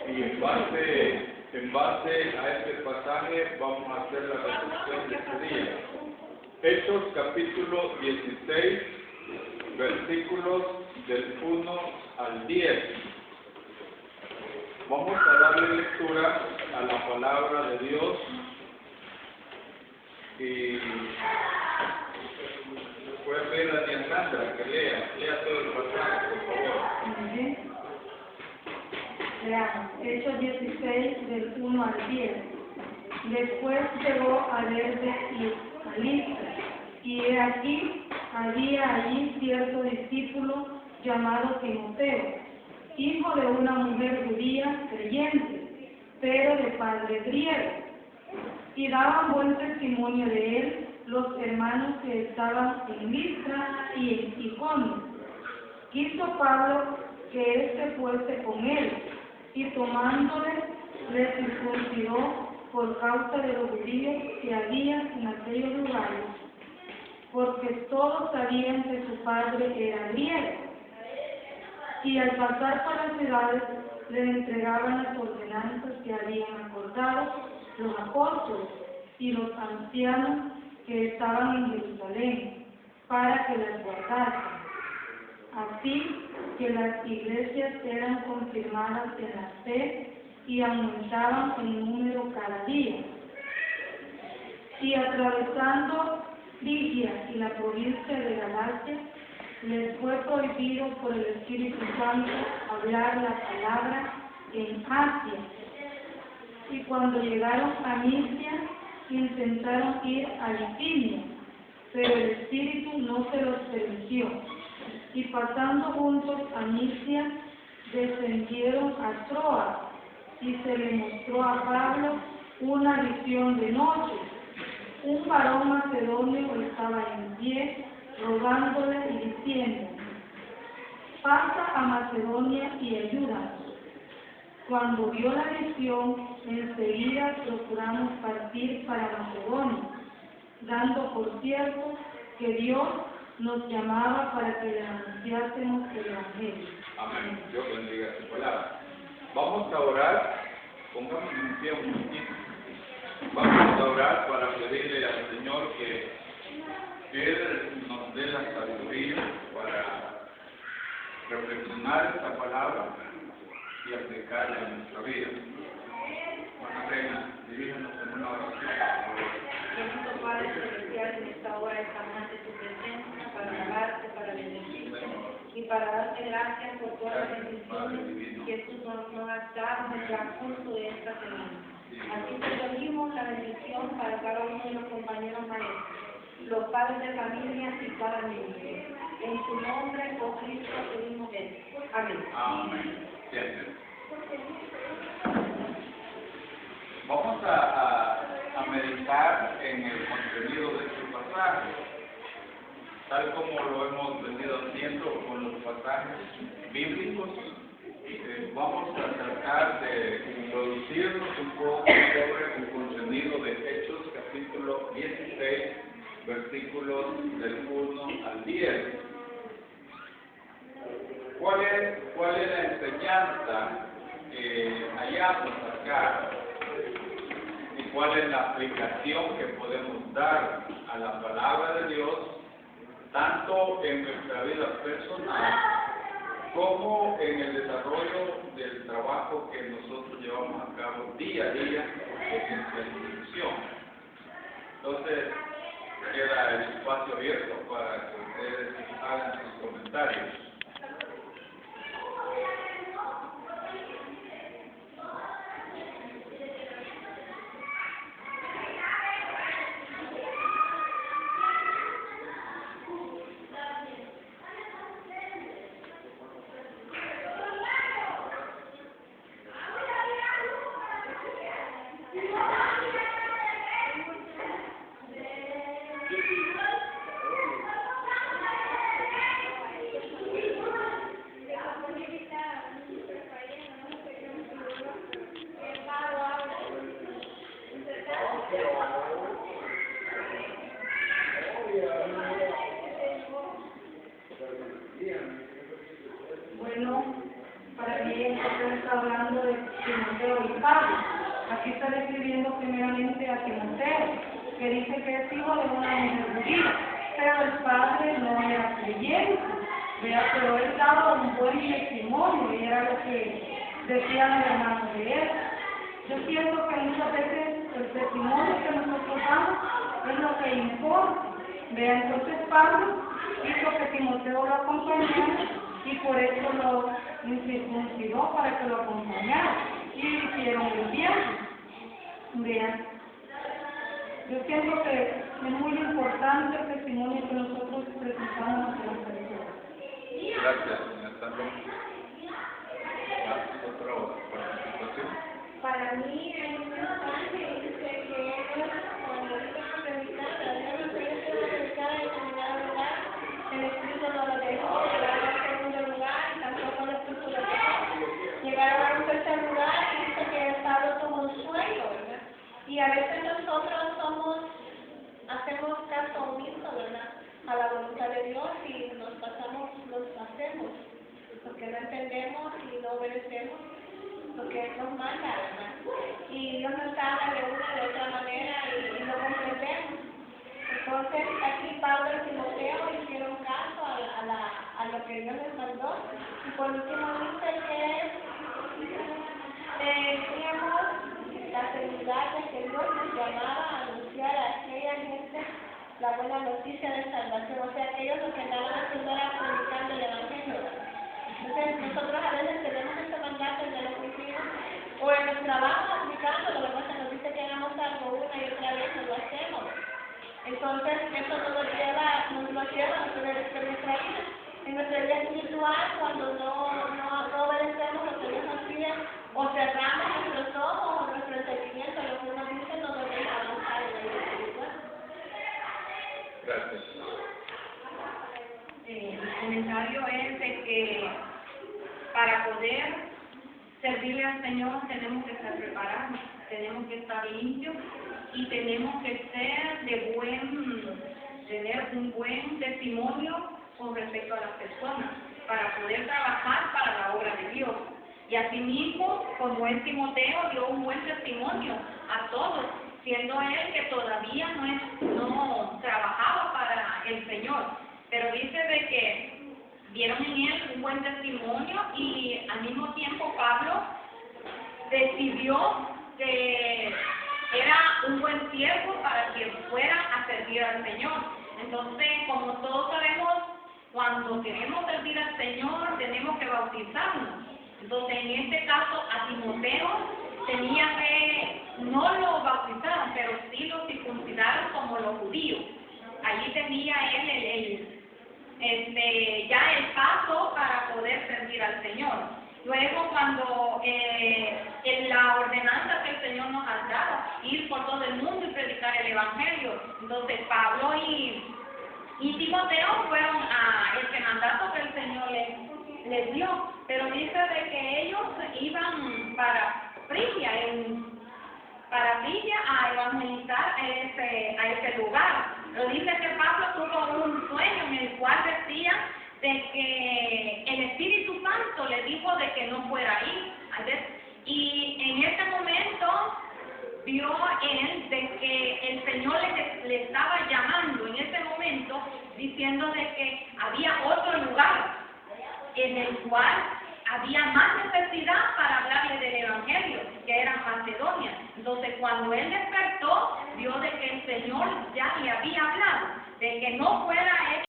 Y en base a este pasaje vamos a hacer la reflexión de este día. Hechos capítulo 16, versículos del 1 al 10. Vamos a darle lectura a la palabra de Dios y voy a pedir a Tía Sandra que lea todo el pasaje, por favor. Muy bien. Leamos, Hechos 16, del 1 al 10. Después llegó a Derbe y a Listra, y he aquí, había allí cierto discípulo llamado Timoteo, hijo de una mujer judía creyente, pero de padre griego, y daban buen testimonio de él los hermanos que estaban en Listra y en Iconio. Quiso Pablo que éste fuese con él, y tomándole, le circuncidó por causa de los judíos que había en aquellos lugares, porque todos sabían que su padre era griego. Y al pasar por las ciudades, le entregaban las ordenanzas que habían acordado los apóstoles y los ancianos que estaban en Jerusalén, para que las guardasen. Así que las iglesias eran confirmadas en la fe y aumentaban en número cada día. Y atravesando Frigia y la provincia de Galacia, les fue prohibido por el Espíritu Santo hablar la palabra en Asia. Y cuando llegaron a Misia, intentaron ir a Bitinia, pero el Espíritu no se los permitió. Y pasando juntos a Misia, descendieron a Troas, y se le mostró a Pablo una visión de noche. Un varón macedonio estaba en pie, rogándole y diciendo: pasa a Macedonia y ayúdanos. Cuando vio la visión, enseguida procuramos partir para Macedonia, dando por cierto que Dios nos llamaba para que le anunciásemos el Evangelio. Amén. Dios bendiga su palabra. Vamos a orar. Pongamos en pie un momentito. Vamos a orar para pedirle al Señor que Él nos dé la sabiduría para reflexionar esta palabra y aplicarla en nuestra vida. Hermana Reina, diríjanos en una oración. Bendito Padre Celestial, en esta hora estamos ante tu presencia para alabarte, para bendecirte y para darte gracias por todas las bendiciones que tú nos has dado en el transcurso de esta semana. Así te pedimos la bendición para cada uno de los compañeros maestros, los padres de familia y cada miembro. En tu nombre, oh Cristo, pedimos esto. Amén. Amén. Siempre. Vamos a meditar en el contenido de este pasaje, tal como lo hemos venido haciendo con los pasajes bíblicos. Vamos a tratar de introducirnos un poco sobre el contenido de Hechos capítulo 16, versículos del 1 al 10. ¿Cuál es la enseñanza que hallamos acá? ¿Y cuál es la aplicación que podemos dar a la palabra de Dios, tanto en nuestra vida personal como en el desarrollo del trabajo que nosotros llevamos a cabo día a día en nuestra institución? Entonces, queda el espacio abierto para que ustedes hagan sus comentarios. para que entonces está hablando de Timoteo y Pablo. Aquí está describiendo primeramente a Timoteo, que dice que es hijo de una mujer judía, pero el padre no era creyente, ¿verdad? Pero él daba un buen testimonio y era lo que decían los hermanos de él. Yo siento que muchas veces el testimonio que nosotros damos es lo que importa. ¿Verdad? Entonces Pablo hizo que Timoteo lo acompañara y por eso lo circuncidó para que lo acompañara y hicieron el viaje. Vean, yo siento que es muy importante el testimonio que nosotros presentamos a las personas. Gracias, señor Sandro. ¿Otra participación? Para mí es importante que ellos, cuando están predicados, yo no sé si van a predicar en determinado lugar, el Espíritu no lo dejó, llegaron a un segundo lugar y tampoco el Espíritu lo dejó. Llegaron a un tercer lugar y dice que Pablo tuvo un sueño, ¿verdad? Y a veces nosotros hacemos caso omiso, ¿verdad? A la voluntad de Dios y nos hacemos, porque no entendemos y no obedecemos lo que Él nos manda, ¿verdad? Y Dios nos habla de una de otra manera y lo comprendemos. Entonces, aquí Pablo y Timoteo hicieron caso a lo que Dios les mandó. Y por último dice que teníamos la seguridad de que Dios nos llamaba a anunciar a aquella gente la buena noticia de salvación. O sea, que ellos lo que andaban haciendo era predicando el Evangelio. Entonces, nosotros a veces tenemos este mandato de lo cumplimos, o en el trabajo aplicando, lo que pasa nos dice que hagamos algo una y otra vez y lo hacemos. Entonces, eso nos lleva a nuestra vida. En nuestra vida espiritual, cuando no obedecemos lo que Dios nos pide, o cerramos nuestros ojos o nuestro entendimiento, lo que nos dice, no nos deja avanzar en la vida espiritual. Gracias. Mi comentario es de que para poder servirle al Señor tenemos que estar preparados, tenemos que estar limpios y tenemos que tener un buen testimonio con respecto a las personas para poder trabajar para la obra de Dios. Y asimismo, como el Timoteo dio un buen testimonio a todos, siendo él que todavía no trabajaba para el Señor. Pero dice de que vieron en él un buen testimonio y al mismo tiempo Pablo decidió que era un buen siervo para que fuera a servir al Señor. Entonces, como todos sabemos, cuando queremos servir al Señor tenemos que bautizarnos. Entonces, en este caso, a Timoteo tenía que, no lo bautizaron, pero sí lo circuncidaron como los judíos. Allí tenía él ya el paso para poder servir al Señor. Luego, cuando en la ordenanza que el Señor nos ha dado, ir por todo el mundo y predicar el Evangelio, entonces Pablo y Timoteo fueron a ese mandato que el Señor les dio, pero dice de que ellos iban para Frigia a evangelizar a ese lugar. Pero dice que Pablo tuvo un sueño en el cual decía de que el Espíritu Santo le dijo de que no fuera ahí. Y en ese momento vio él de que el Señor le estaba llamando en ese momento, diciendo de que había otro lugar en el cual había más necesidad para hablarle del Evangelio, que era Macedonia. Entonces, cuando él despertó, vio de que el Señor ya le había hablado, de que no fuera